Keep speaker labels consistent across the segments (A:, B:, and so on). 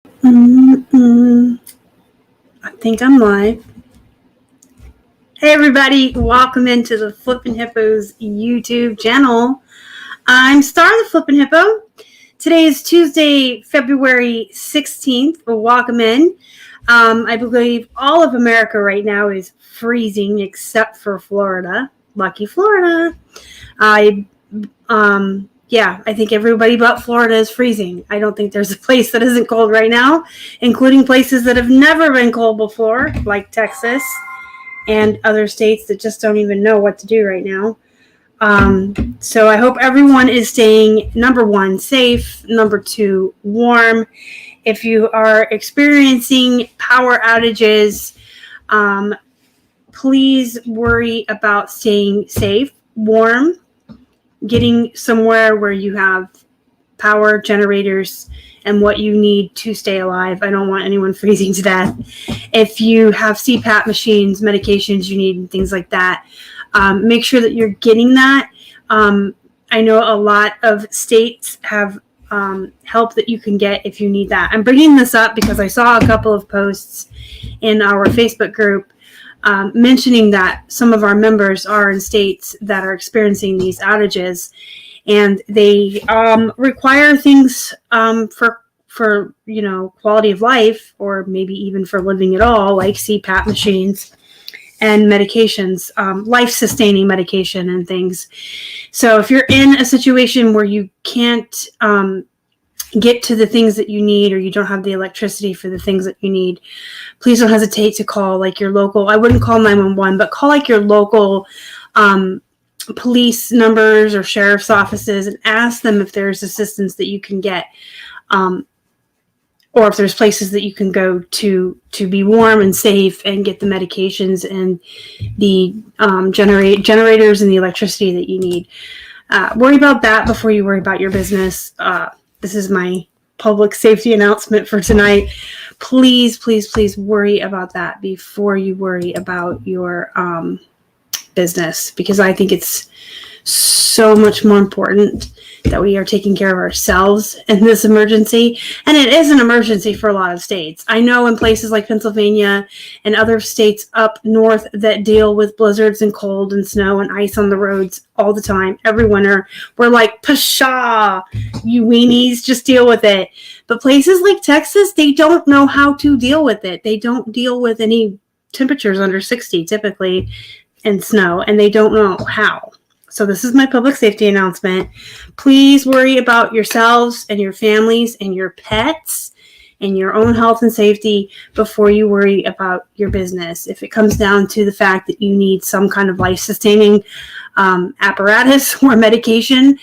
A: I think I'm live. Hey everybody, welcome into the Flippin' Hippos YouTube channel. I'm Star the Flippin' Hippo. Today is Tuesday, February 16th. Welcome in. I believe all of America right now is freezing except for Florida. Lucky Florida. I think everybody but Florida is freezing. I don't think there's a place that isn't cold right now, including places that have never been cold before, like Texas and other states that just don't even know what to do right now. So I hope everyone is staying, number one, safe, number two, warm. If you are experiencing power outages, please worry about staying safe, warm, getting somewhere where you have power generators and what you need to stay alive. I don't want anyone freezing to death. If you have CPAP machines, medications you need, and things like that, make sure that you're getting that. I know a lot of states have help that you can get if you need that. I'm bringing this up because I saw a couple of posts in our Facebook group mentioning that some of our members are in states that are experiencing these outages, and they require things for quality of life, or maybe even for living at all, like CPAP machines and medications, life-sustaining medication and things. So if you're in a situation where you can't get to the things that you need, or you don't have the electricity for the things that you need, please don't hesitate to call like your local, I wouldn't call 911, but call like your local police numbers or sheriff's offices and ask them if there's assistance that you can get, or if there's places that you can go to be warm and safe and get the medications and the generators and the electricity that you need. Worry about that before you worry about your business. This is my public safety announcement for tonight. Please, please, please worry about that before you worry about your business, because I think it's so much more important that we are taking care of ourselves in this emergency. And it is an emergency for a lot of states. I know in places like Pennsylvania and other states up north that deal with blizzards and cold and snow and ice on the roads all the time, every winter, we're like, pshaw, you weenies, just deal with it. But places like Texas, they don't know how to deal with it. They don't deal with any temperatures under 60 typically and snow, and they don't know how. So this is my public safety announcement. Please worry about yourselves and your families and your pets and your own health and safety before you worry about your business. If it comes down to the fact that you need some kind of life-sustaining apparatus or medication,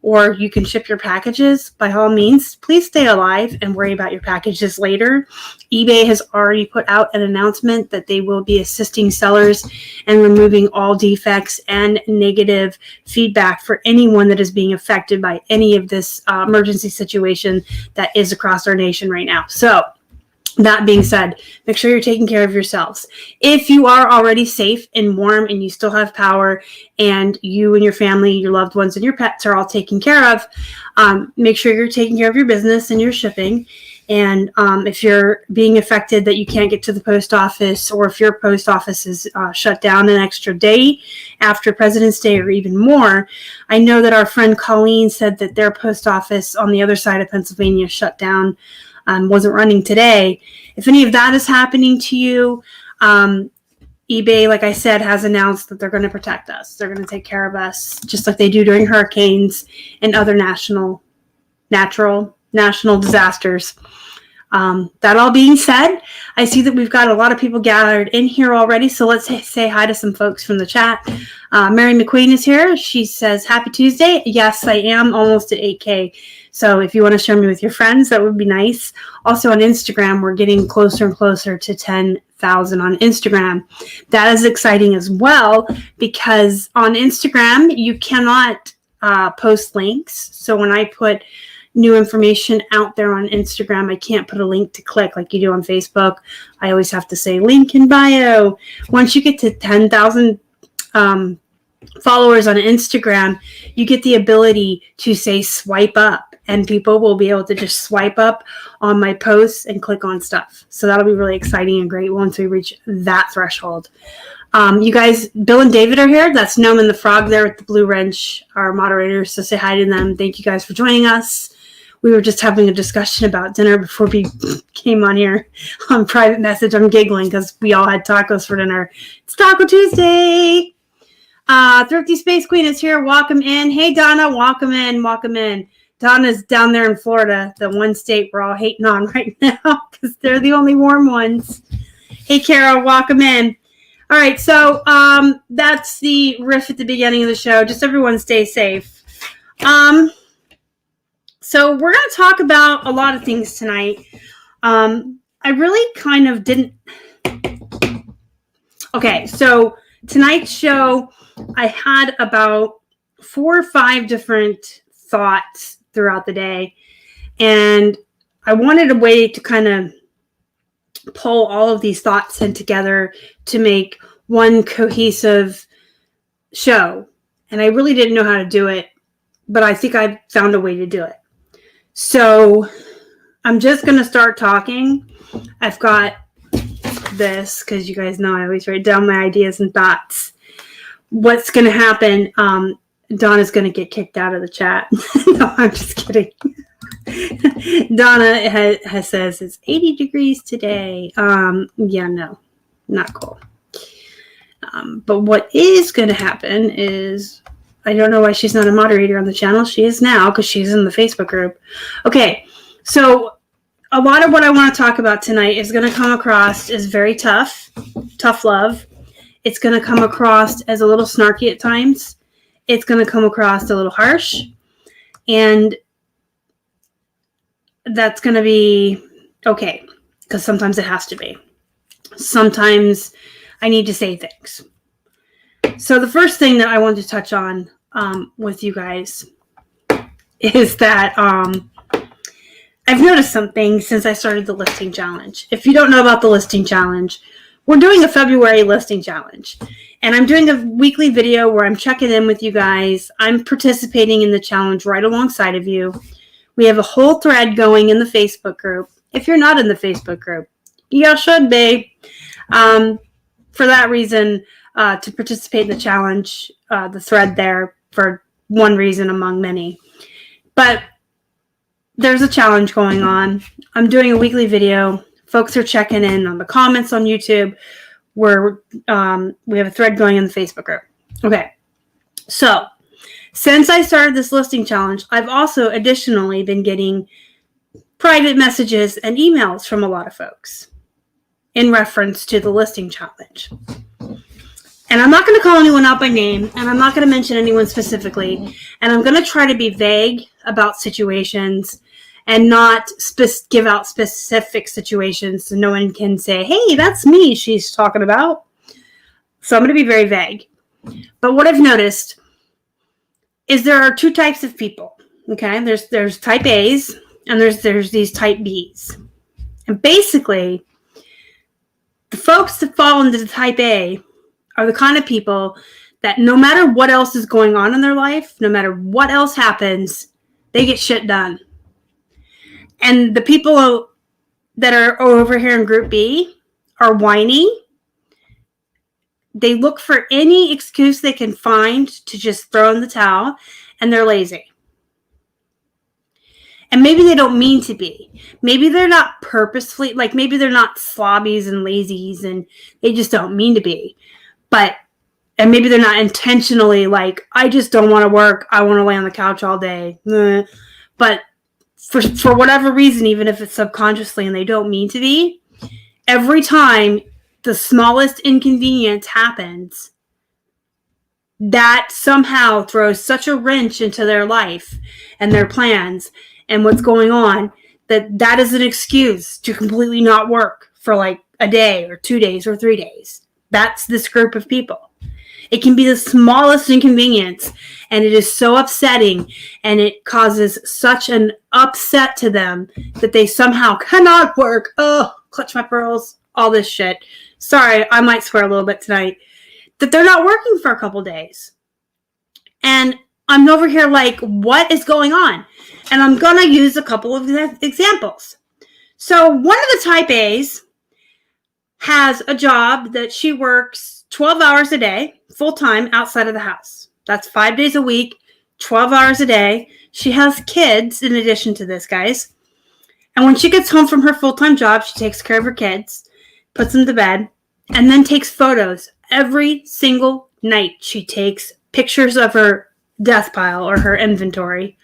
A: or you can ship your packages, by all means, please stay alive and worry about your packages later. eBay has already put out an announcement that they will be assisting sellers and removing all defects and negative feedback for anyone that is being affected by any of this emergency situation that is across our nation right now. So, that being said, make sure you're taking care of yourselves. If you are already safe and warm and you still have power, and you and your family, your loved ones, and your pets are all taken care of, make sure you're taking care of your business and your shipping. And if you're being affected that you can't get to the post office, or if your post office is shut down an extra day after President's Day or even more, I know that our friend Colleen said that their post office on the other side of Pennsylvania shut down, wasn't running today. If any of that is happening to you, eBay, like I said, has announced that they're going to protect us. They're going to take care of us, just like they do during hurricanes and other natural disasters. That all being said, I see that we've got a lot of people gathered in here already, so let's say hi to some folks from the chat. Mary McQueen is here. She says, happy Tuesday. Yes, I am almost at 8K. So if you want to share me with your friends, that would be nice. Also on Instagram, we're getting closer and closer to 10,000 on Instagram. That is exciting as well, because on Instagram, you cannot post links. So when I put new information out there on Instagram, I can't put a link to click like you do on Facebook. I always have to say link in bio. Once you get to 10,000 followers on Instagram, you get the ability to say swipe up and people will be able to just swipe up on my posts and click on stuff. So that'll be really exciting and great once we reach that threshold. You guys, Bill and David are here. That's Gnome and the Frog there with the Blue Wrench, our moderators. So say hi to them. Thank you guys for joining us. We were just having a discussion about dinner before we came on here on private message. I'm giggling because we all had tacos for dinner. It's Taco Tuesday. Thrifty Space Queen is here. Welcome in. Hey, Donna. Welcome in. Welcome in. Donna's down there in Florida, the one state we're all hating on right now because they're the only warm ones. Hey, Carol. Welcome in. All right. So that's the riff at the beginning of the show. Just everyone stay safe. So we're going to talk about a lot of things tonight. I really kind of didn't. Okay, so tonight's show, I had about 4 or 5 different thoughts throughout the day. And I wanted a way to kind of pull all of these thoughts in together to make one cohesive show. And I really didn't know how to do it, but I think I found a way to do it. So I'm just going to start talking. I've got this because you guys know I always write down my ideas and thoughts. What's going to happen? Donna's going to get kicked out of the chat. No, I'm just kidding. Donna says it's 80 degrees today. Yeah, no, not cool. But what is going to happen is, I don't know why she's not a moderator on the channel. She is now because she's in the Facebook group. Okay, so a lot of what I want to talk about tonight is going to come across as very tough love. It's going to come across as a little snarky at times. It's going to come across a little harsh. And that's going to be okay because sometimes it has to be. Sometimes I need to say things. So the first thing that I wanted to touch on with you guys is that I've noticed something since I started the listing challenge. If you don't know about the listing challenge, we're doing a February listing challenge. And I'm doing a weekly video where I'm checking in with you guys. I'm participating in the challenge right alongside of you. We have a whole thread going in the Facebook group. If you're not in the Facebook group, you should be. For that reason, to participate in the challenge, the thread there for one reason among many. But there's a challenge going on. I'm doing a weekly video. Folks are checking in on the comments on YouTube where we have a thread going in the Facebook group. Okay. So since I started this listing challenge, I've also additionally been getting private messages and emails from a lot of folks in reference to the listing challenge. And I'm not going to call anyone out by name, and I'm not going to mention anyone specifically, and I'm going to try to be vague about situations and not give out specific situations so no one can say, hey, that's me she's talking about. So I'm going to be very vague. But what I've noticed is there are 2 types of people, okay? There's type A's, and there's these type B's. And basically, the folks that fall into the type A are the kind of people that no matter what else is going on in their life, no matter what else happens, they get shit done. And the people that are over here in Group B are whiny. They look for any excuse they can find to just throw in the towel, and they're lazy. And maybe they don't mean to be. Maybe they're not purposefully, like maybe they're not slobbies and lazies and they just don't mean to be. And maybe they're not intentionally like, I just don't want to work. I want to lay on the couch all day. But for whatever reason, even if it's subconsciously and they don't mean to be, every time the smallest inconvenience happens, that somehow throws such a wrench into their life and their plans and what's going on, that is an excuse to completely not work for like a day or 2 days or 3 days. That's this group of people. It can be the smallest inconvenience, and it is so upsetting, and it causes such an upset to them that they somehow cannot work. Oh, clutch my pearls, all this shit. Sorry, I might swear a little bit tonight. That they're not working for a couple days. And I'm over here like, what is going on? And I'm going to use a couple of examples. So one of the type A's has a job that she works 12 hours a day, full-time, outside of the house. That's 5 days a week, 12 hours a day. She has kids in addition to this, guys. And when she gets home from her full-time job, she takes care of her kids, puts them to bed, and then takes photos. Every single night she takes pictures of her death pile or her inventory,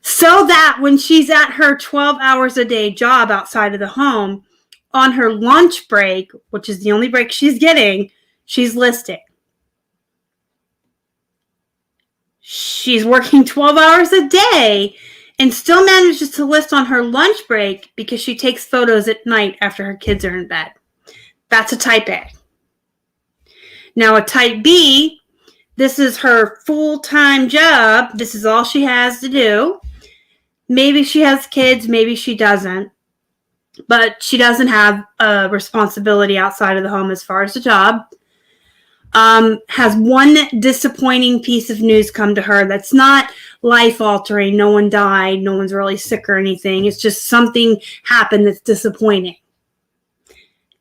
A: so that when she's at her 12 hours a day job outside of the home, on her lunch break, which is the only break she's getting, she's listing. She's working 12 hours a day and still manages to list on her lunch break because she takes photos at night after her kids are in bed. That's a type A. Now a type B, this is her full-time job. This is all she has to do. Maybe she has kids, maybe she doesn't. But she doesn't have a responsibility outside of the home as far as the job. Has one disappointing piece of news come to her that's not life-altering. No one died. No one's really sick or anything. It's just something happened that's disappointing.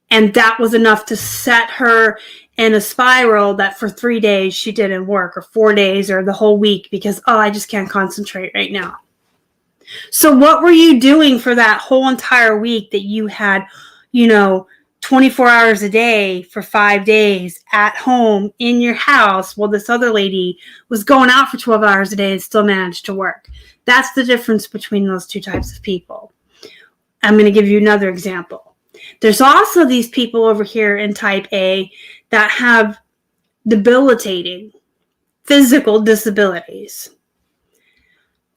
A: And that was enough to set her in a spiral that for 3 days she didn't work, or 4 days, or the whole week because, I just can't concentrate right now. So what were you doing for that whole entire week that you had, 24 hours a day for 5 days at home in your house while this other lady was going out for 12 hours a day and still managed to work? That's the difference between those two types of people. I'm going to give you another example. There's also these people over here in type A that have debilitating physical disabilities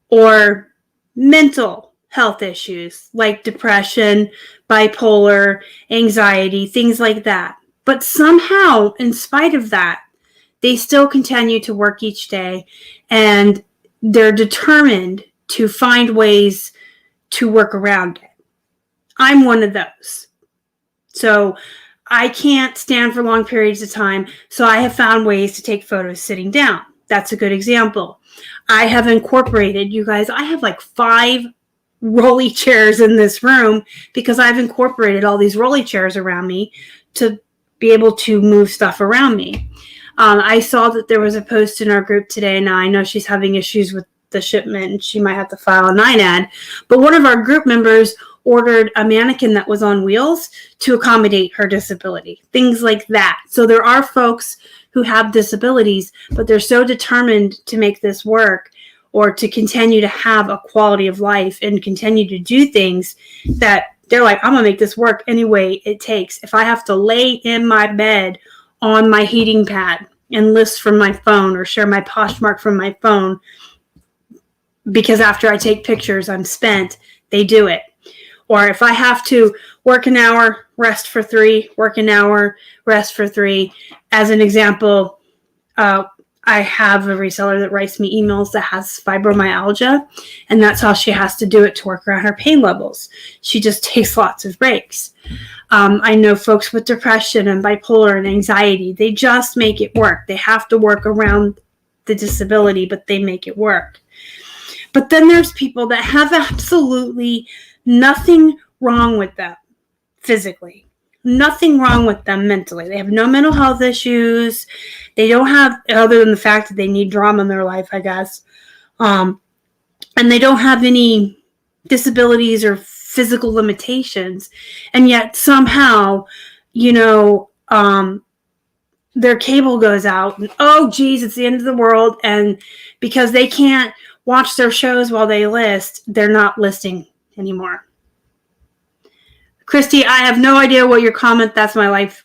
A: or mental health issues like depression, bipolar, anxiety, things like that. But somehow, in spite of that, they still continue to work each day, and they're determined to find ways to work around it. I'm one of those. So I can't stand for long periods of time, so I have found ways to take photos sitting down. That's a good example. I have incorporated, you guys, I have like 5 rolly chairs in this room because I've incorporated all these rolly chairs around me to be able to move stuff around me. I saw that there was a post in our group today. Now, I know she's having issues with the shipment and she might have to file a 9-ad, but one of our group members ordered a mannequin that was on wheels to accommodate her disability, things like that. So there are folks who have disabilities, but they're so determined to make this work or to continue to have a quality of life and continue to do things that they're like, I'm going to make this work any way it takes. If I have to lay in my bed on my heating pad and list from my phone or share my Poshmark from my phone, because after I take pictures, I'm spent, they do it. Or if I have to work an hour, rest for 3, work an hour, rest for 3. As an example, I have a reseller that writes me emails that has fibromyalgia, and that's how she has to do it to work around her pain levels. She just takes lots of breaks. I know folks with depression and bipolar and anxiety, they just make it work. They have to work around the disability, but they make it work. But then there's people that have absolutely nothing wrong with them physically, nothing wrong with them mentally. They have no mental health issues. They don't have, other than the fact that they need drama in their life, I guess. And they don't have any disabilities or physical limitations. And yet somehow, their cable goes out and, oh, geez, it's the end of the world. And because they can't watch their shows while they list, they're not listing anymore. Christy, I have no idea what your comment, that's my life,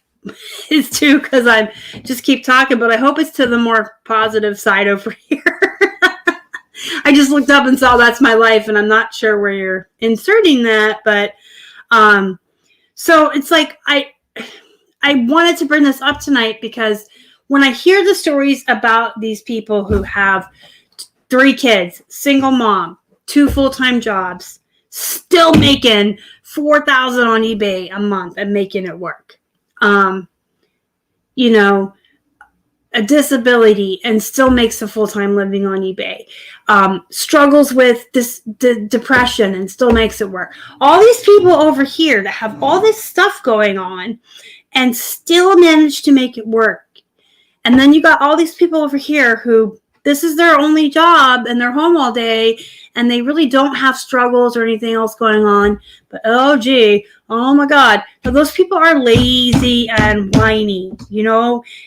A: is too, because I just keep talking, but I hope it's to the more positive side over here. I just looked up and saw that's my life, and I'm not sure where you're inserting that, but so it's like I wanted to bring this up tonight because when I hear the stories about these people who have 3 kids, single mom, 2 full-time jobs, still making $4,000 on eBay a month and making it work. a disability and still makes a full-time living on eBay, struggles with depression and still makes it work. All these people over here that have all this stuff going on and still manage to make it work. And then you got all these people over here who this is their only job and they're home all day and they really don't have struggles or anything else going on. But oh my God, but those people are lazy and whiny,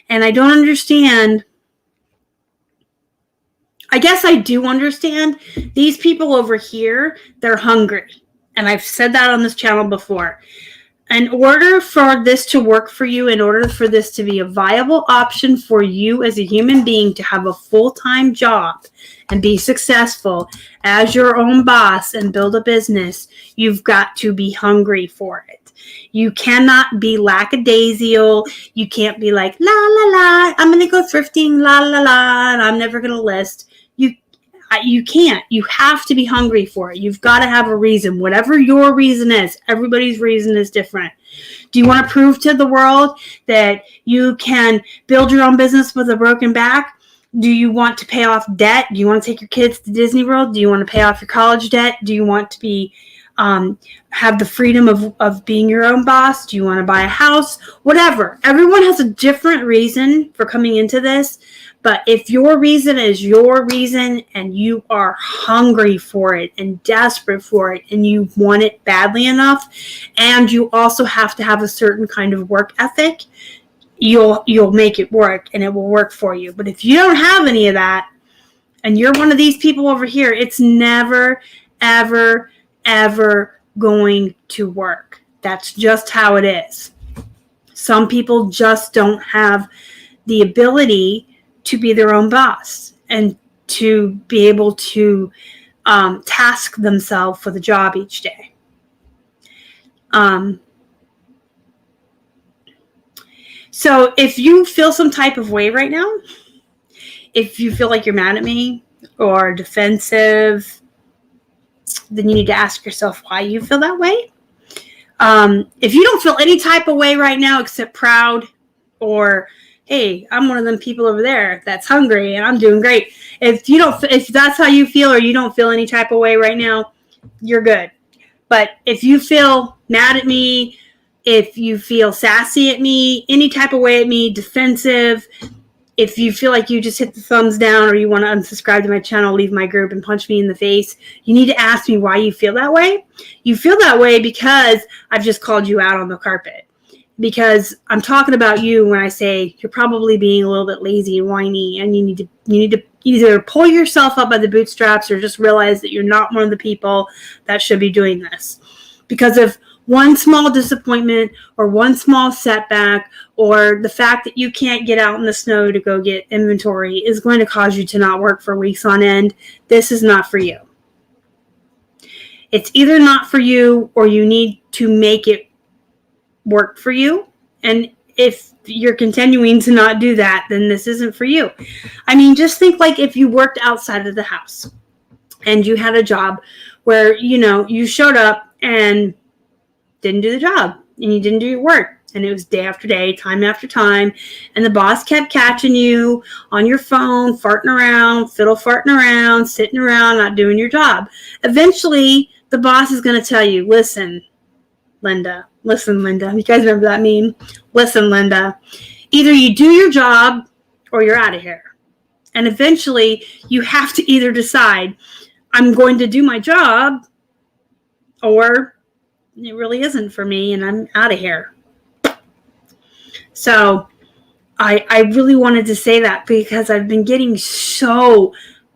A: and I don't understand. I guess I do understand these people over here, they're hungry. And I've said that on this channel before. In order for this to work for you, in order for this to be a viable option for you as a human being to have a full-time job and be successful as your own boss and build a business, you've got to be hungry for it. You cannot be lackadaisical. You can't be like, la, la, la, I'm going to go thrifting, la, la, la, and I'm never going to list. You can't. You have to be hungry for it. You've got to have a reason. Whatever your reason is, everybody's reason is different. Do you want to prove to the world that you can build your own business with a broken back? Do you want to pay off debt? Do you want to take your kids to Disney World? Do you want to pay off your college debt? Do you want to be have the freedom of being your own boss? Do you want to buy a house? Whatever. Everyone has a different reason for coming into this. But if your reason is your reason and you are hungry for it and desperate for it and you want it badly enough, and you also have to have a certain kind of work ethic, you'll make it work and it will work for you. But if you don't have any of that and you're one of these people over here, it's never, ever, ever going to work. That's just how it is. Some people just don't have the ability to be their own boss and to be able to task themselves for the job each day. So if you feel some type of way right now, if you feel like you're mad at me or defensive, then you need to ask yourself why you feel that way. If you don't feel any type of way right now except proud or hey, I'm one of them people over there that's hungry and I'm doing great. If that's how you feel or you don't feel any type of way right now, you're good. But if you feel mad at me, if you feel sassy at me, any type of way at me, defensive, if you feel like you just hit the thumbs down or you want to unsubscribe to my channel, leave my group and punch me in the face, you need to ask me why you feel that way. You feel that way because I've just called you out on the carpet. Because I'm talking about you when I say you're probably being a little bit lazy and whiny, and you need to either pull yourself up by the bootstraps or just realize that you're not one of the people that should be doing this. Because of one small disappointment or one small setback or the fact that you can't get out in the snow to go get inventory is going to cause you to not work for weeks on end. This is not for you. It's either not for you or you need to make it work for you. And if you're continuing to not do that, then this isn't for you. I mean, just think like if you worked outside of the house and you had a job where, you showed up and didn't do the job and you didn't do your work. And it was day after day, time after time. And the boss kept catching you on your phone, farting around, farting around, sitting around, not doing your job. Eventually, the boss is going to tell you, listen, Linda. You guys remember that meme? Listen, Linda. Either you do your job or you're out of here. And eventually, you have to either decide, I'm going to do my job or it really isn't for me and I'm out of here. So I really wanted to say that because I've been getting so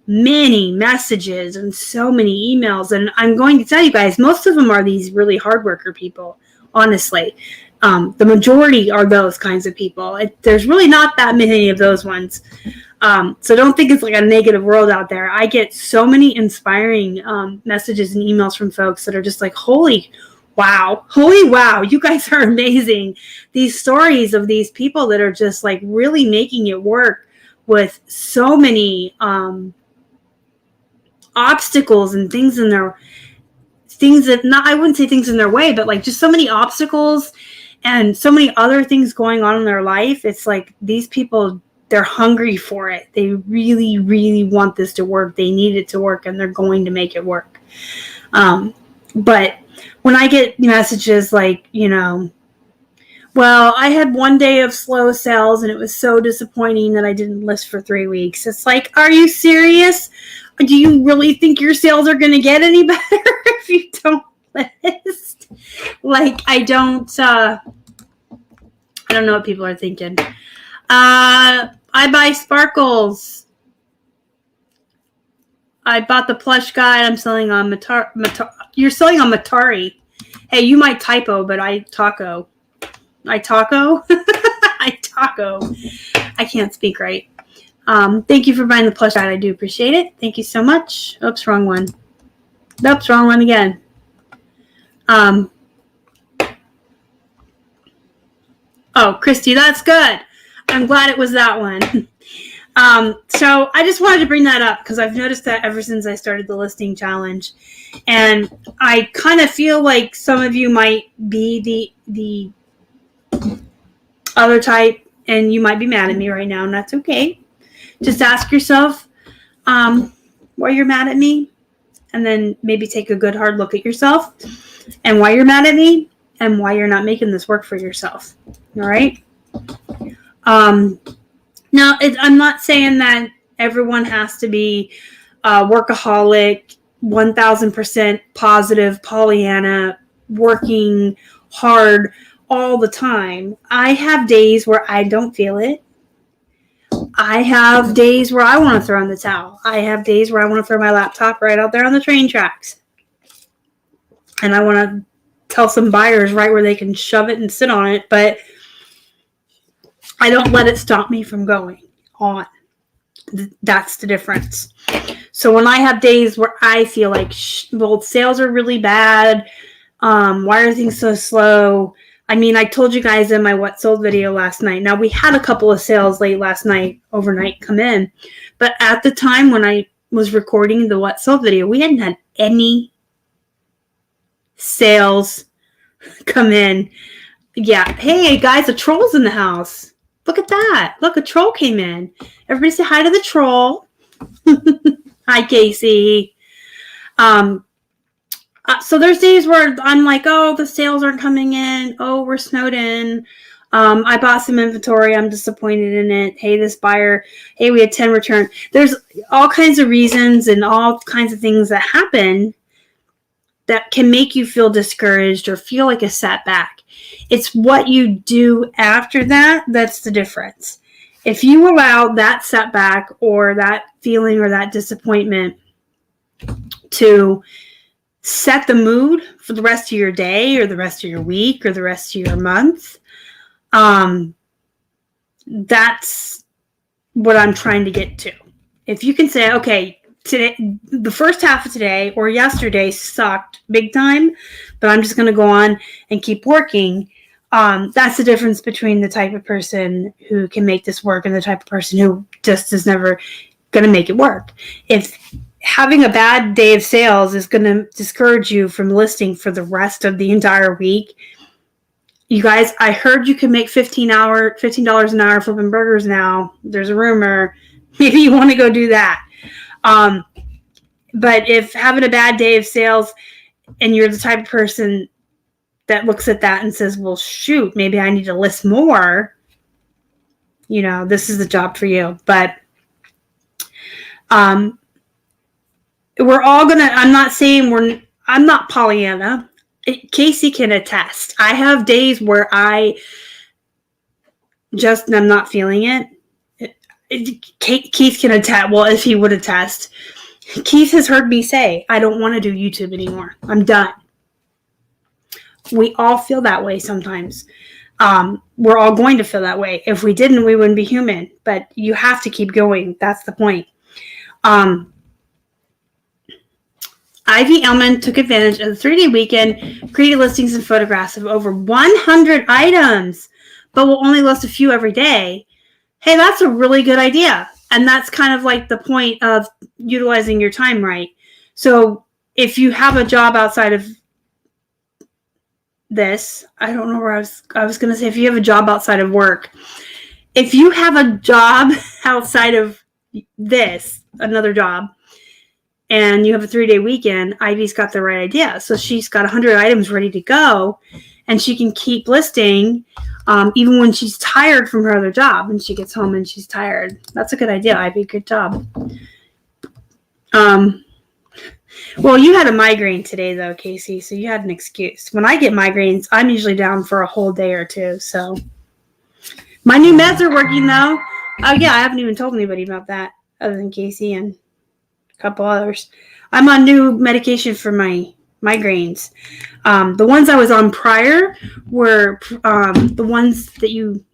A: many messages and so many emails. And I'm going to tell you guys, most of them are these really hard worker people, honestly. The majority are those kinds of people. There's really not that many of those ones. So don't think it's like a negative world out there. I get so many inspiring messages and emails from folks that are just like, holy wow, you guys are amazing. These stories of these people that are just like really making it work with so many obstacles and things in their I wouldn't say things in their way, but like just so many obstacles and so many other things going on in their life. It's like these people they're hungry for it. They really, really want this to work. They need it to work, and they're going to make it work. But when I get messages like, well, I had one day of slow sales and it was so disappointing that I didn't list for 3 weeks. It's like, are you serious? Do you really think your sales are going to get any better if you don't list? Like, I don't know what people are thinking. I buy sparkles. I bought the Plush guide. I'm selling on You're selling on Matari. Hey, you might typo, but I taco. I taco? I taco. I can't speak right. Thank you for buying the Plush guide. I do appreciate it. Thank you so much. Oops, wrong one. Oops, wrong one again. Oh, Christy, that's good. I'm glad it was that one. So I just wanted to bring that up because I've noticed that ever since I started the listing challenge. And I kind of feel like some of you might be the other type, and you might be mad at me right now, and that's okay. Just ask yourself why you're mad at me, and then maybe take a good hard look at yourself and why you're mad at me and why you're not making this work for yourself. All right? Now, I'm not saying that everyone has to be workaholic, 1,000% positive, Pollyanna, working hard all the time. I have days where I don't feel it. I have days where I want to throw in the towel. I have days where I want to throw my laptop right out there on the train tracks. And I want to tell some buyers right where they can shove it and sit on it, but I don't let it stop me from going on. That's the difference. So when I have days where I feel like, well, sales are really bad. Why are things so slow? I mean, I told you guys in my what sold video last night. Now, we had a couple of sales late last night, overnight, come in. But at the time when I was recording the what sold video, we hadn't had any sales come in. Yeah. Hey, guys, a troll's in the house. Look at that. Look, a troll came in. Everybody say hi to the troll. Hi, Casey. So there's days where I'm like, oh, the sales aren't coming in. Oh, we're snowed in. I bought some inventory. I'm disappointed in it. Hey, this buyer. Hey, we had 10 return. There's all kinds of reasons and all kinds of things that happen that can make you feel discouraged or feel like a setback. It's what you do after that that's the difference. If you allow that setback or that feeling or that disappointment to set the mood for the rest of your day or the rest of your week or the rest of your month, that's what I'm trying to get to. If you can say, okay, today, the first half of today or yesterday sucked big time, but I'm just going to go on and keep working. That's the difference between the type of person who can make this work and the type of person who just is never going to make it work. If having a bad day of sales is going to discourage you from listing for the rest of the entire week, you guys, I heard you can make $15 an hour flipping burgers now. There's a rumor. Maybe you want to go do that. But if having a bad day of sales and you're the type of person that looks at that and says, well, shoot, maybe I need to list more, this is the job for you. But we're all going to, I'm not saying I'm not Pollyanna. Casey can attest. I have days where I'm not feeling it. Keith can attest. Well, if he would attest, Keith has heard me say, I don't want to do YouTube anymore. I'm done. We all feel that way sometimes. We're all going to feel that way. If we didn't, we wouldn't be human. But you have to keep going. That's the point. Ivy Elman took advantage of the 3-day weekend, created listings and photographs of over 100 items, but will only list a few every day. Hey, that's a really good idea. And that's kind of like the point of utilizing your time right. So if you have a job outside of this, I don't know where I was going to say, if you have a job outside of work if you have a job outside of this, another job, and you have a 3-day weekend, Ivy's got the right idea. So she's got 100 items ready to go, and she can keep listing even when she's tired from her other job and she gets home and she's tired. That's a good idea, Ivy. Good job. Well, you had a migraine today, though, Casey, so you had an excuse. When I get migraines, I'm usually down for a whole day or two. So my new meds are working, though. Oh, yeah, I haven't even told anybody about that other than Casey and a couple others. I'm on new medication for my migraines. The ones I was on prior were the ones that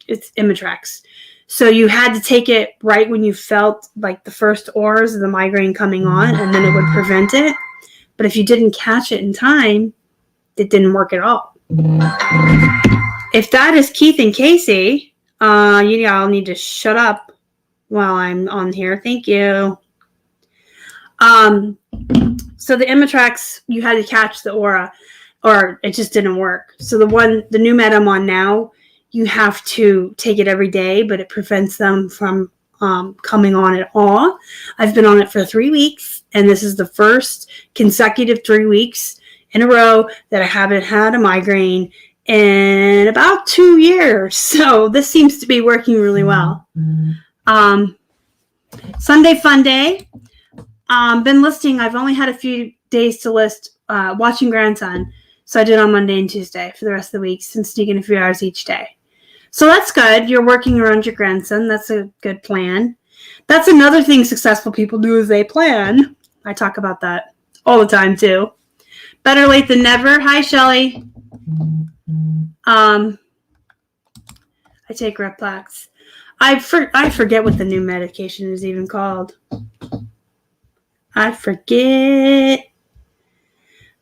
A: it's Imitrex. So you had to take it right when you felt like the first auras of the migraine coming on, and then it would prevent it. But if you didn't catch it in time, it didn't work at all. If that is Keith and Casey, you all need to shut up while I'm on here. Thank you. So the Imitrex, you had to catch the aura, or it just didn't work. So the new med I'm on now, you have to take it every day, but it prevents them from coming on at all. I've been on it for 3 weeks, and this is the first consecutive 3 weeks in a row that I haven't had a migraine in about 2 years. So this seems to be working really well. Sunday fun day. Been listing. I've only had a few days to list watching grandson. So I did on Monday and Tuesday for the rest of the week and sneaking a few hours each day. So that's good. You're working around your grandson. That's a good plan. That's another thing successful people do is they plan. I talk about that all the time too. Better late than never. Hi, Shelly. I take Replax. I forget what the new medication is even called. I forget.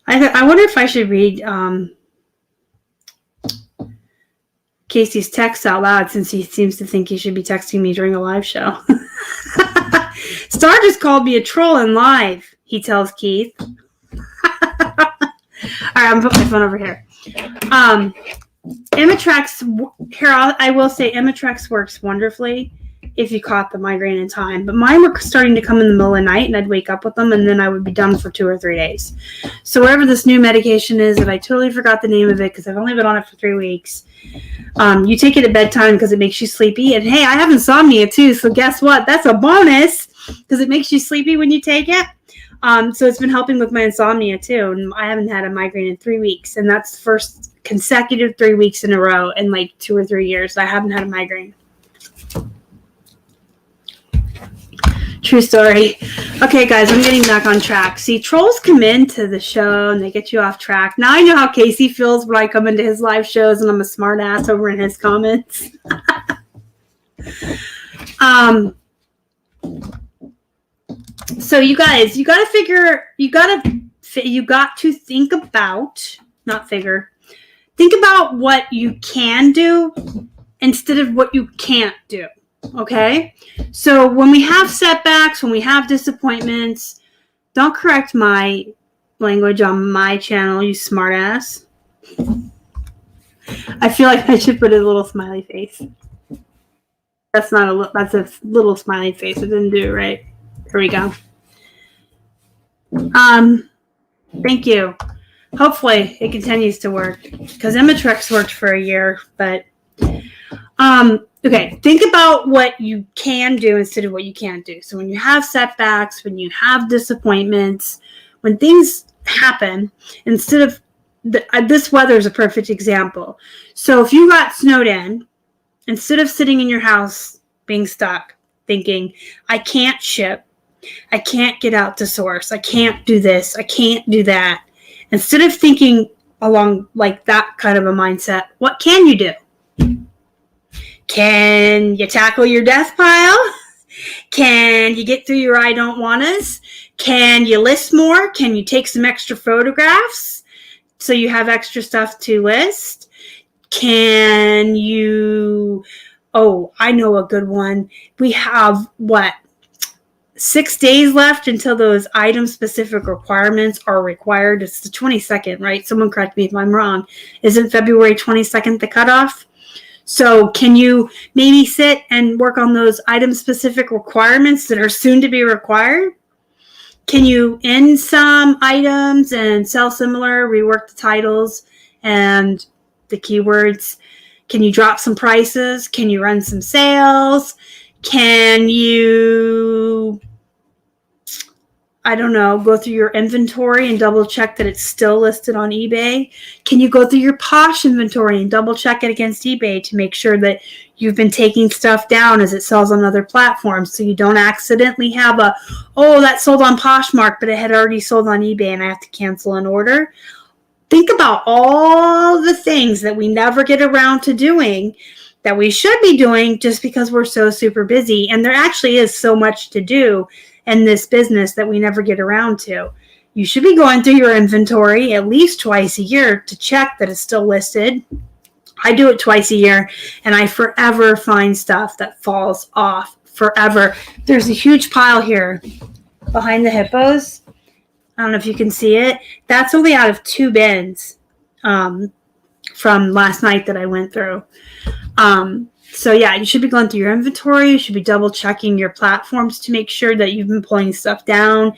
A: I wonder if I should read Casey's text out loud since he seems to think he should be texting me during a live show. Star just called me a troll in live, he tells Keith. All right, I'm going to put my phone over here. Imitrex, here I will say Imitrex works wonderfully if you caught the migraine in time. But mine were starting to come in the middle of the night, and I'd wake up with them, and then I would be done for 2 or 3 days. So whatever this new medication is, that I totally forgot the name of it because I've only been on it for 3 weeks. You take it at bedtime because it makes you sleepy. And hey, I have insomnia too, so guess what? That's a bonus because it makes you sleepy when you take it. So it's been helping with my insomnia too, and I haven't had a migraine in 3 weeks, and that's the first consecutive 3 weeks in a row in like 2 or 3 years I haven't had a migraine. True story. Okay, guys, I'm getting back on track. See, trolls come into the show and they get you off track. Now I know how Casey feels when I come into his live shows and I'm a smart ass over in his comments. So you guys, you got to think about what you can do instead of what you can't do. Okay, so when we have setbacks, when we have disappointments, don't correct my language on my channel, you smartass. I feel like I should put a little smiley face. That's a little smiley face. I didn't do it right. Here we go. Thank you. Hopefully it continues to work because Imitrex worked for a year, but okay, think about what you can do instead of what you can't do. So when you have setbacks, when you have disappointments, when things happen, instead of this weather is a perfect example. So if you got snowed in, instead of sitting in your house being stuck, thinking, I can't ship, I can't get out to source, I can't do this, I can't do that. Instead of thinking along like that kind of a mindset, what can you do? Can you tackle your death pile? Can you get through your I don't wannas? Can you list more? Can you take some extra photographs so you have extra stuff to list? Can you, I know a good one. We have 6 days left until those item specific requirements are required. It's the 22nd, right? Someone correct me if I'm wrong. Isn't February 22nd the cutoff? So can you maybe sit and work on those item-specific requirements that are soon to be required? Can you end some items and sell similar, rework the titles and the keywords? Can you drop some prices? Can you run some sales? Can you, I don't know, go through your inventory and double check that it's still listed on eBay? Can you go through your Posh inventory and double check it against eBay to make sure that you've been taking stuff down as it sells on other platforms so you don't accidentally have a, oh, that sold on Poshmark, but it had already sold on eBay and I have to cancel an order? Think about all the things that we never get around to doing that we should be doing just because we're so super busy. And there actually is so much to do in this business that we never get around to. You should be going through your inventory at least twice a year to check that it's still listed. I do it twice a year, and I forever find stuff that falls off forever. There's a huge pile here behind the Hippos. I don't know if you can see it. That's only out of 2 bins from last night that I went through. So yeah, you should be going through your inventory. You should be double checking your platforms to make sure that you've been pulling stuff down.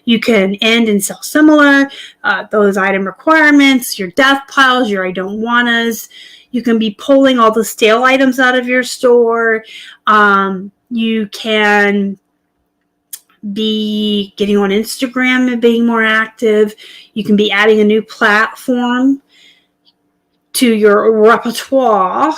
A: You can end and sell similar, those item requirements, your death piles, your I don't wannas. You can be pulling all the stale items out of your store. You can be getting on Instagram and being more active. You can be adding a new platform to your repertoire.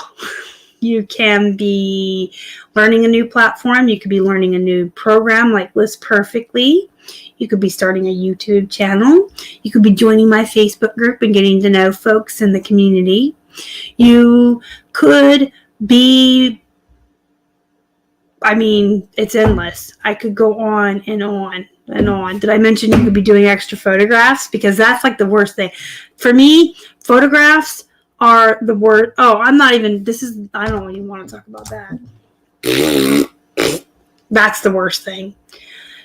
A: You can be learning a new platform. You could be learning a new program like List Perfectly. You could be starting a YouTube channel. You could be joining my Facebook group and getting to know folks in the community. You could be, I mean, it's endless. I could go on and on and on. Did I mention you could be doing extra photographs? Because that's like the worst thing. For me, photographs are the word. Oh, I don't even want to talk about that. That's the worst thing.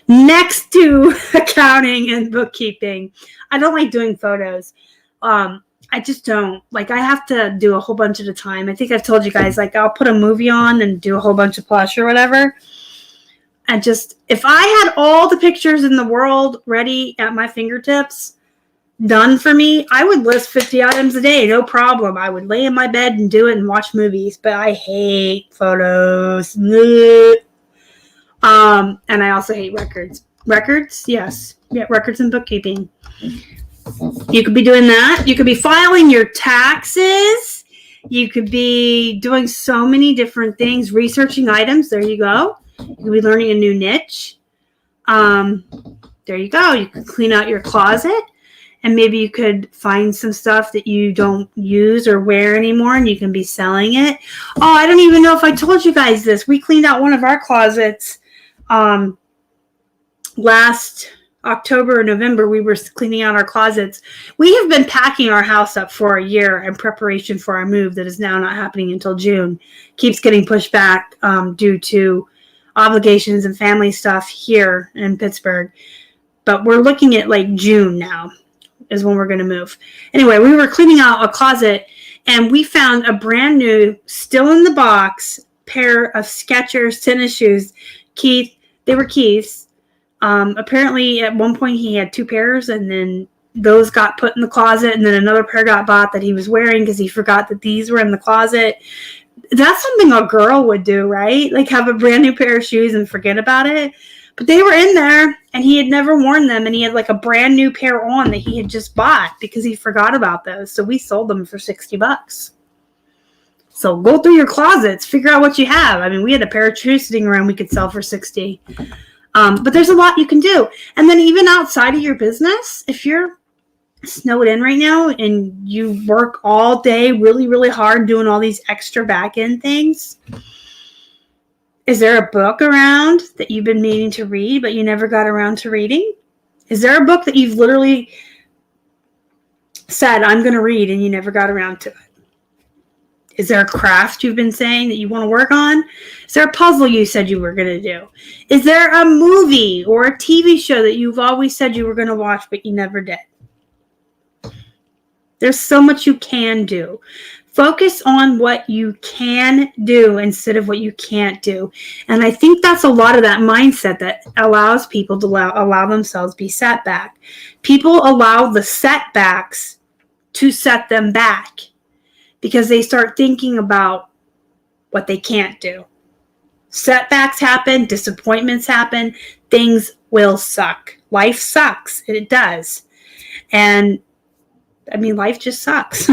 A: Next to accounting and bookkeeping, I don't like doing photos. I just don't. Like, I have to do a whole bunch at a time. I think I've told you guys, like, I'll put a movie on and do a whole bunch of Plush or whatever. And just, if I had all the pictures in the world ready at my fingertips, done for me, I would list 50 items a day, no problem. I would lay in my bed and do it and watch movies, but I hate photos. And I also hate records. Records? Yes. Yeah, records and bookkeeping. You could be doing that. You could be filing your taxes. You could be doing so many different things, researching items. There you go. You could be learning a new niche. There you go. You could clean out your closet. And maybe you could find some stuff that you don't use or wear anymore and you can be selling it. Oh, I don't even know if I told you guys this. We cleaned out one of our closets last October or November. We were cleaning out our closets. We have been packing our house up for a year in preparation for our move that is now not happening until June. Keeps getting pushed back due to obligations and family stuff here in Pittsburgh. But we're looking at like June now is when we're going to move. Anyway, we were cleaning out a closet and we found a brand new, still in the box, pair of Skechers tennis shoes. Keith, they were Keith's. Apparently at one point he had 2 pairs and then those got put in the closet and then another pair got bought that he was wearing because he forgot that these were in the closet. That's something a girl would do, right? Like have a brand new pair of shoes and forget about it. But they were in there and he had never worn them and he had like a brand new pair on that he had just bought because he forgot about those. So we sold them for $60. So go through your closets, figure out what you have. I mean, we had a pair of shoes sitting around we could sell for $60. But there's a lot you can do. And then even outside of your business, if you're snowed in right now and you work all day really, really hard doing all these extra back end things, is there a book around that you've been meaning to read but you never got around to reading? Is there a book that you've literally said, I'm going to read, and you never got around to it? Is there a craft you've been saying that you want to work on? Is there a puzzle you said you were going to do? Is there a movie or a TV show that you've always said you were going to watch but you never did? There's so much you can do. Focus on what you can do instead of what you can't do. And I think that's a lot of that mindset that allows people to allow themselves be set back. People allow the setbacks to set them back because they start thinking about what they can't do. Setbacks happen, disappointments happen, things will suck. Life sucks. It does. And I mean, life just sucks.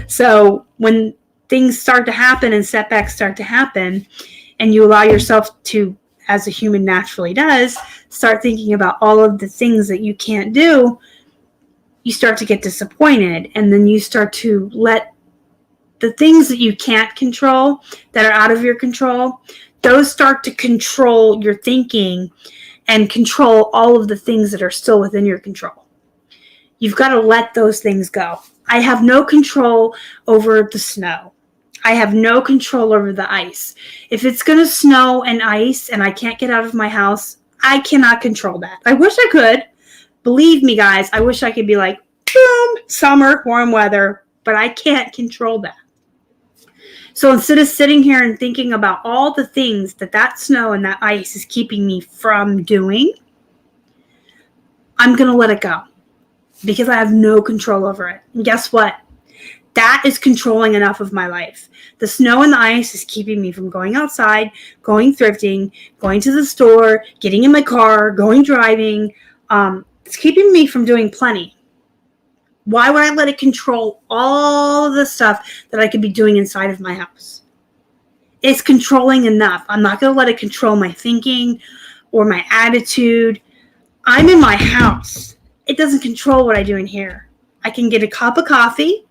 A: So when things start to happen and setbacks start to happen, and you allow yourself to, as a human naturally does, start thinking about all of the things that you can't do, you start to get disappointed. And then you start to let the things that you can't control, that are out of your control, those start to control your thinking and control all of the things that are still within your control. You've got to let those things go. I have no control over the snow. I have no control over the ice. If it's going to snow and ice and I can't get out of my house, I cannot control that. I wish I could. Believe me, guys, I wish I could be like, boom, summer, warm weather, but I can't control that. So instead of sitting here and thinking about all the things that snow and that ice is keeping me from doing, I'm going to let it go because I have no control over it. And guess what? That is controlling enough of my life. The snow and the ice is keeping me from going outside, going thrifting, going to the store, getting in my car, going driving. It's keeping me from doing plenty. Why would I let it control all of the stuff that I could be doing inside of my house? It's controlling enough. I'm not going to let it control my thinking or my attitude. I'm in my house. It doesn't control what I do in here. I can get a cup of coffee.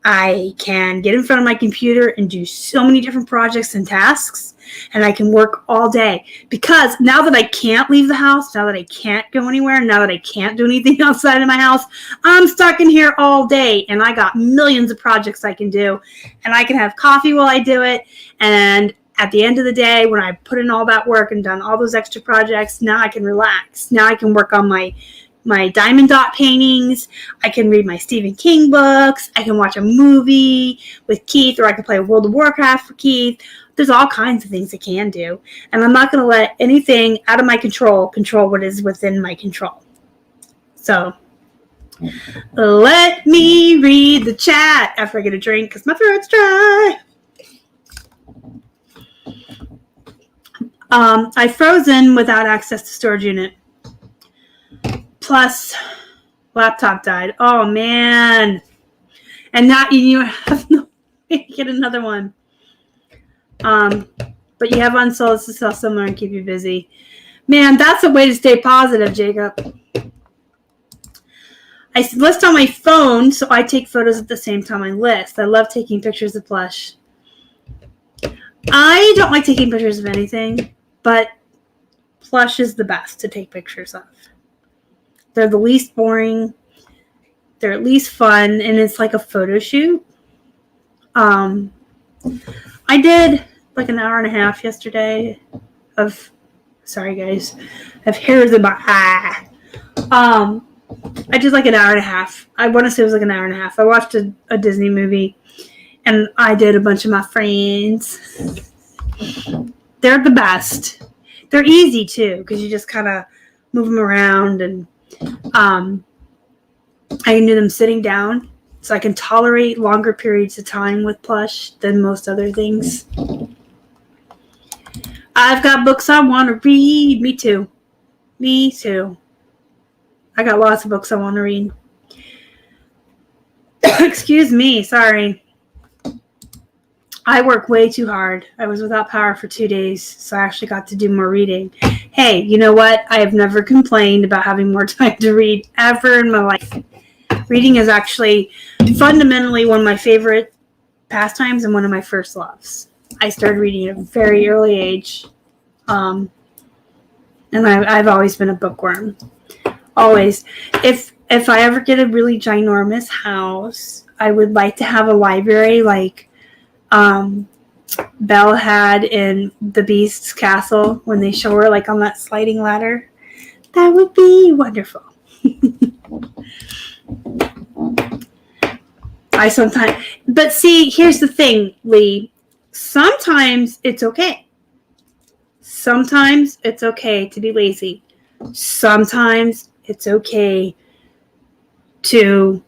A: I can get in front of my computer and do so many different projects and tasks, and I can work all day. Because now that I can't leave the house, now that I can't go anywhere, now that I can't do anything outside of my house, I'm stuck in here all day, and I got millions of projects I can do, and I can have coffee while I do it, and at the end of the day, when I put in all that work and done all those extra projects, now I can relax. Now I can work on my diamond dot paintings. I can read my Stephen King books. I can watch a movie with Keith, or I can play World of Warcraft for Keith. There's all kinds of things I can do. And I'm not going to let anything out of my control what is within my control. So let me read the chat after I get a drink because my throat's dry. I frozen without access to storage unit. Plus, laptop died. Oh, man. And now you have no way to get another one. But you have unsold to sell somewhere and keep you busy. Man, that's a way to stay positive, Jacob. I list on my phone, so I take photos at the same time I list. I love taking pictures of Plush. I don't like taking pictures of anything, but Plush is the best to take pictures of. They're the least boring. They're at least fun, and it's like a photo shoot. I did like an hour and a half yesterday of, sorry guys, I have hairs in my eye. I did like an hour and a half. I want to say it was like an hour and a half. I watched a Disney movie, and I did a bunch of my friends. They're the best. They're easy too, because you just kind of move them around, and I can do them sitting down, so I can tolerate longer periods of time with Plush than most other things. I've got books I want to read. Me too. Me too. I got lots of books I want to read. Excuse me. Sorry. I work way too hard. I was without power for 2 days, so I actually got to do more reading. Hey, you know what? I have never complained about having more time to read ever in my life. Reading is actually fundamentally one of my favorite pastimes and one of my first loves. I started reading at a very early age, and I've always been a bookworm. Always. If I ever get a really ginormous house, I would like to have a library like Belle had in the Beast's castle when they show her like on that sliding ladder. That would be wonderful. But see, here's the thing, Lee. Sometimes it's okay. Sometimes it's okay to be lazy. Sometimes it's okay to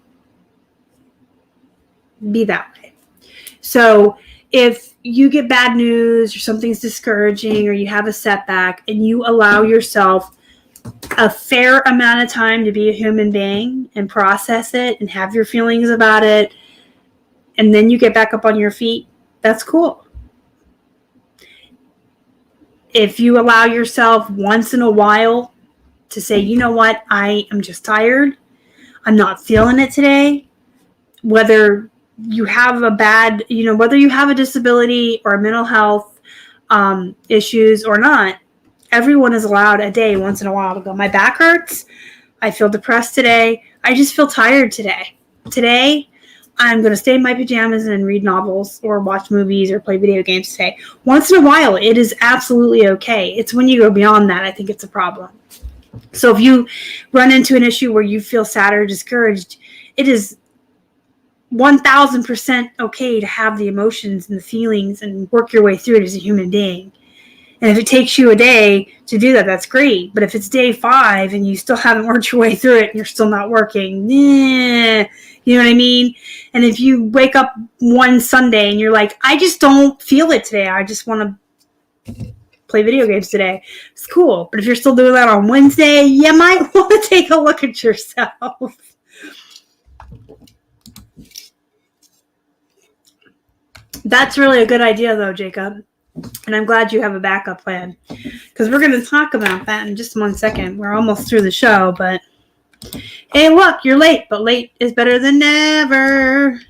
A: be that way. So if you get bad news or something's discouraging or you have a setback and you allow yourself a fair amount of time to be a human being and process it and have your feelings about it, and then you get back up on your feet, that's cool. If you allow yourself once in a while to say, you know what, I am just tired, I'm not feeling it today, whether you have whether you have a disability or mental health issues or not, everyone is allowed a day once in a while to go, my back hurts, I feel depressed today, I just feel tired today. Today, I'm going to stay in my pajamas and read novels or watch movies or play video games today. Once in a while, it is absolutely okay. It's when you go beyond that, I think it's a problem. So if you run into an issue where you feel sad or discouraged, it is 1000% okay to have the emotions and the feelings and work your way through it as a human being. And if it takes you a day to do that, that's great. But if it's day 5 and you still haven't worked your way through it and you're still not working, you know what I mean? And if you wake up one Sunday and you're like, I just don't feel it today, I just want to play video games today, it's cool. But if you're still doing that on Wednesday, you might want to take a look at yourself. That's really a good idea, though, Jacob. And I'm glad you have a backup plan, because we're going to talk about that in just 1 second. We're almost through the show, but hey, look, you're late, but late is better than never.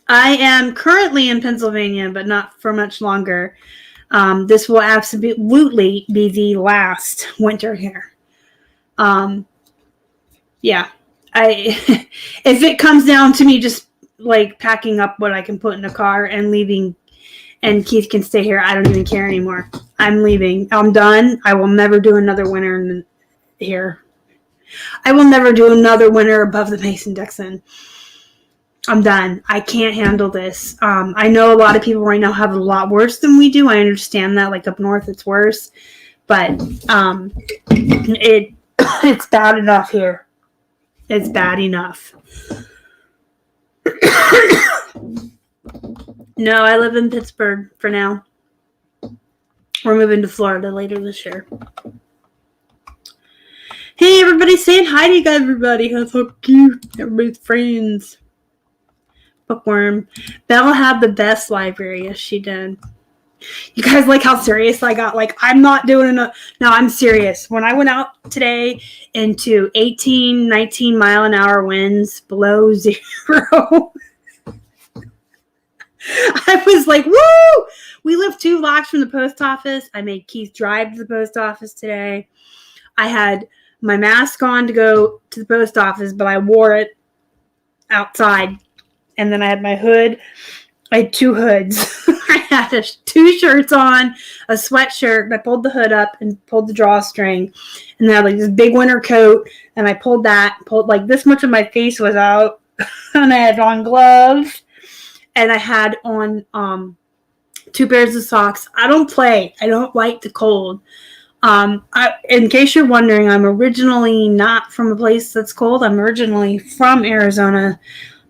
A: I am currently in Pennsylvania, but not for much longer. This will absolutely be the last winter here. Yeah. If it comes down to me just like packing up what I can put in a car and leaving, and Keith can stay here, I don't even care anymore. I'm leaving. I'm done. I will never do another winter here. I will never do another winter above the Mason-Dixon. I'm done. I can't handle this. I know a lot of people right now have it a lot worse than we do. I understand that. Like up north, it's worse. But it's bad enough here. It's bad enough. No, I live in Pittsburgh for now. We're moving to Florida later this year. Hey, everybody, saying hi to you guys, everybody. That's so cute. Everybody's friends. Bookworm. Bella had the best library. Yes, she did. You guys like how serious I got? Like, I'm not doing enough. No, I'm serious. When I went out today into 18, 19 mile an hour winds below zero, I was like, woo! We live 2 blocks from the post office. I made Keith drive to the post office today. I had my mask on to go to the post office, but I wore it outside. And then I had my hood. I had 2 hoods. I had 2 shirts on, a sweatshirt, and I pulled the hood up and pulled the drawstring. And then I had like this big winter coat, and I pulled like this much of my face was out. And I had on gloves. And I had on 2 pairs of socks. I don't play. I don't like the cold. In case you're wondering, I'm originally not from a place that's cold. I'm originally from Arizona.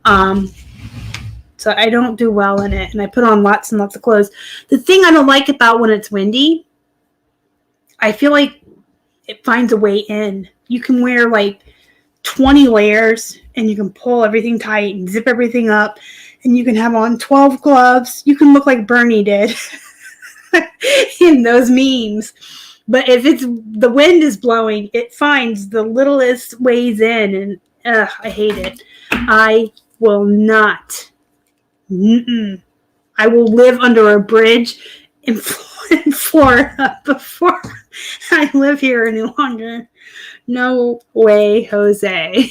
A: So I don't do well in it. And I put on lots and lots of clothes. The thing I don't like about when it's windy, I feel like it finds a way in. You can wear like 20 layers and you can pull everything tight and zip everything up. And you can have on 12 gloves. You can look like Bernie did in those memes. But if the wind is blowing, it finds the littlest ways in. And I hate it. I will not. I will live under a bridge in Florida before I live here any longer. No way, Jose.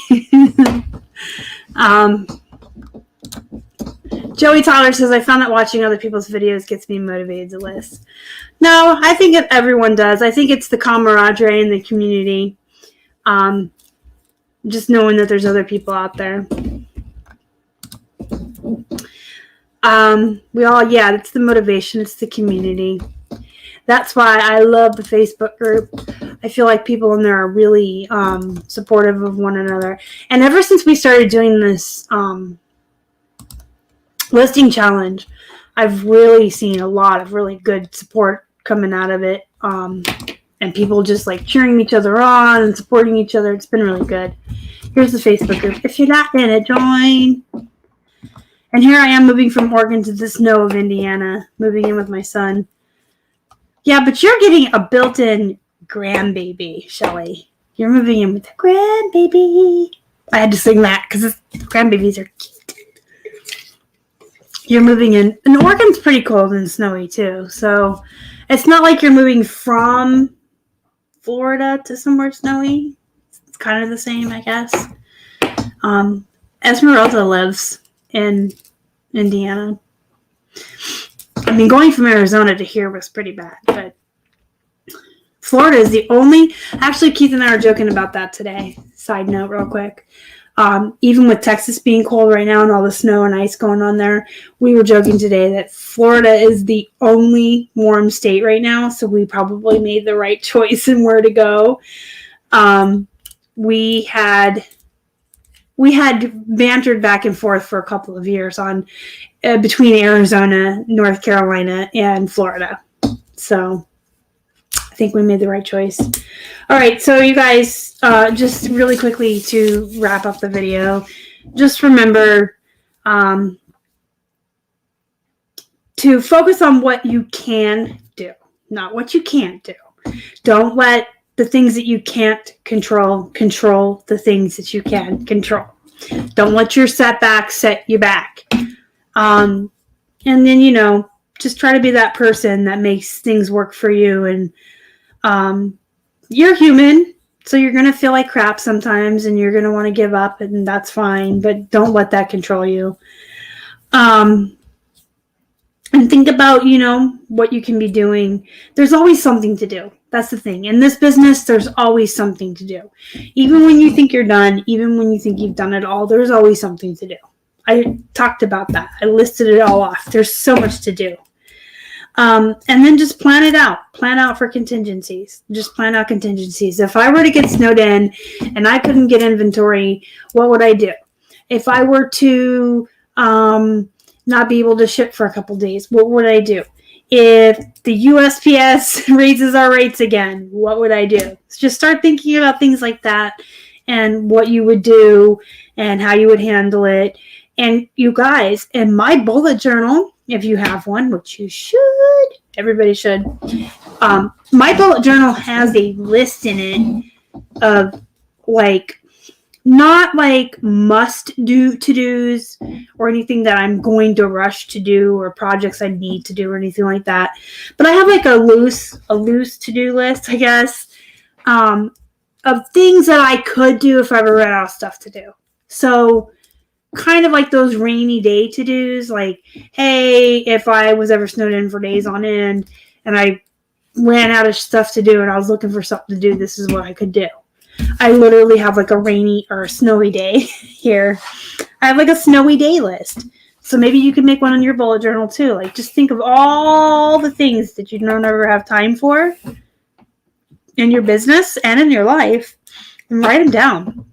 A: Joey Tyler says, I found that watching other people's videos gets me motivated to list. No, I think everyone does. I think it's the camaraderie in the community. Just knowing that there's other people out there. It's the motivation. It's the community. That's why I love the Facebook group. I feel like people in there are really supportive of one another. And ever since we started doing this listing challenge, I've really seen a lot of really good support coming out of it. And people just like cheering each other on and supporting each other. It's been really good. Here's the Facebook group. If you're not in it, join. And here I am moving from Oregon to the snow of Indiana, moving in with my son. Yeah, but you're getting a built-in grandbaby, Shelly. You're moving in with a grandbaby. I had to sing that because grandbabies are cute. You're moving in. And Oregon's pretty cold and snowy, too. So it's not like you're moving from Florida to somewhere snowy. It's kind of the same, I guess. Esmeralda lives in Indiana. I mean, going from Arizona to here was pretty bad, but Florida is the only... Actually, Keith and I are joking about that today. Side note real quick. Even with Texas being cold right now and all the snow and ice going on there, we were joking today that Florida is the only warm state right now, so we probably made the right choice in where to go. We had bantered back and forth for a couple of years on between Arizona, North Carolina, and Florida. So I think we made the right choice. All right, so you guys, just really quickly to wrap up the video, just remember to focus on what you can do, not what you can't do. Don't let the things that you can't control the things that you can control. Don't let your setbacks set you back. And then, just try to be that person that makes things work for you. And you're human, so you're going to feel like crap sometimes and you're going to want to give up, and that's fine, but don't let that control you. And think about, what you can be doing. There's always something to do. That's the thing. In this business, there's always something to do. Even when you think you're done, even when you think you've done it all, there's always something to do. I talked about that. I listed it all off. There's so much to do. And then just plan it out. Plan out for contingencies. Just plan out contingencies. If I were to get snowed in and I couldn't get inventory, what would I do? If I were to not be able to ship for a couple days, what would I do? If the USPS raises our rates again, what would I do? Just start thinking about things like that and what you would do and how you would handle it. And you guys, in my bullet journal, if you have one, which you should, everybody should, my bullet journal has a list in it of not like must do to-dos or anything that I'm going to rush to do or projects I need to do or anything like that. But I have like a loose to-do list, I guess, of things that I could do if I ever ran out of stuff to do. So kind of like those rainy day to-dos, like, hey, if I was ever snowed in for days on end and I ran out of stuff to do and I was looking for something to do, this is what I could do. I literally have like a rainy or a snowy day here. I have like a snowy day list. So maybe you can make one on your bullet journal too. Like just think of all the things that you don't ever have time for in your business and in your life and write them down.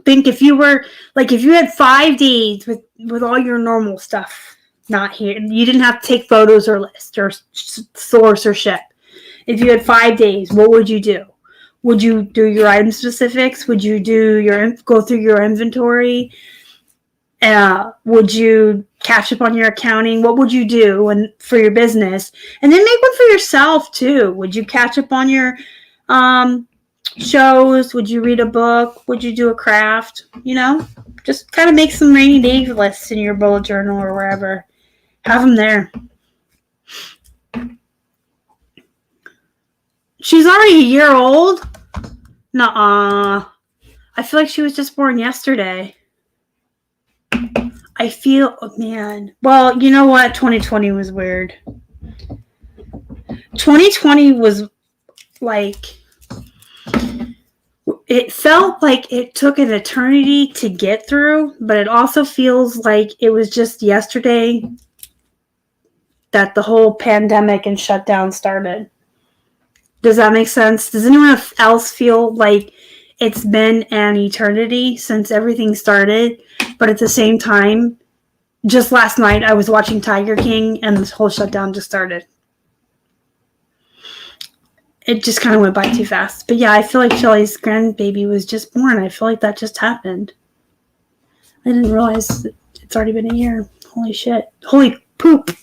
A: Think if you had 5 days with all your normal stuff not here, you didn't have to take photos or list or source or ship. If you had 5 days, what would you do? Would you do your item specifics? Would you go through your inventory? Would you catch up on your accounting? What would you do for your business? And then make one for yourself too. Would you catch up on your shows? Would you read a book? Would you do a craft? Just kind of make some rainy day lists in your bullet journal or wherever. Have them there. She's already a year old? Nuh-uh. I feel like she was just born yesterday. Well, you know what? 2020 was weird. 2020 was like... it felt like it took an eternity to get through, but it also feels like it was just yesterday that the whole pandemic and shutdown started. Does that make sense? Does anyone else feel like it's been an eternity since everything started, but at the same time, just last night I was watching Tiger King and this whole shutdown just started? It just kind of went by too fast. But yeah, I feel like Shelly's grandbaby was just born. I feel like that just happened. I didn't realize it's already been a year. Holy shit. Holy poop.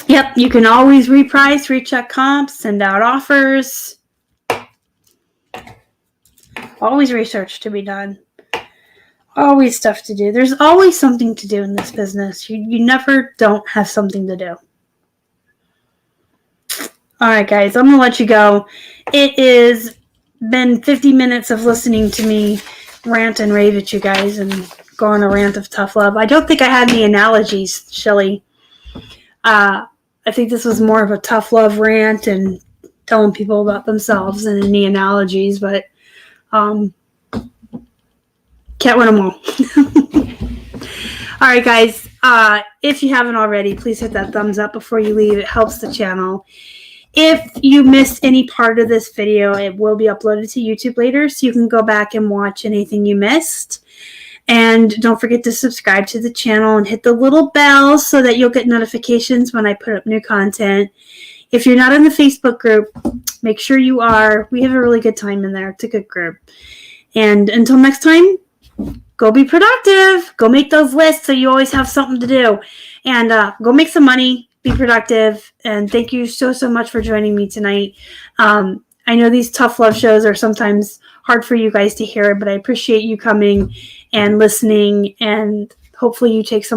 A: Yep, you can always reprice, recheck comps, send out offers. Always research to be done. Always stuff to do. There's always something to do in this business. You never don't have something to do. All right, guys, I'm going to let you go. It has been 50 minutes of listening to me rant and rave at you guys and go on a rant of tough love. I don't think I had any analogies, Shelly. I think this was more of a tough love rant and telling people about themselves than any analogies, but can't win them all. All right, guys, if you haven't already, please hit that thumbs up before you leave. It helps the channel. If you missed any part of this video, it will be uploaded to YouTube later, so you can go back and watch anything you missed. And don't forget to subscribe to the channel and hit the little bell so that you'll get notifications when I put up new content. If you're not in the Facebook group, make sure you are. We have a really good time in there. It's a good group. And until next time, go be productive. Go make those lists so you always have something to do. And go make some money. Be productive. And thank you so much for joining me tonight. I know these tough love shows are sometimes hard for you guys to hear, but I appreciate you coming and listening, and hopefully you take some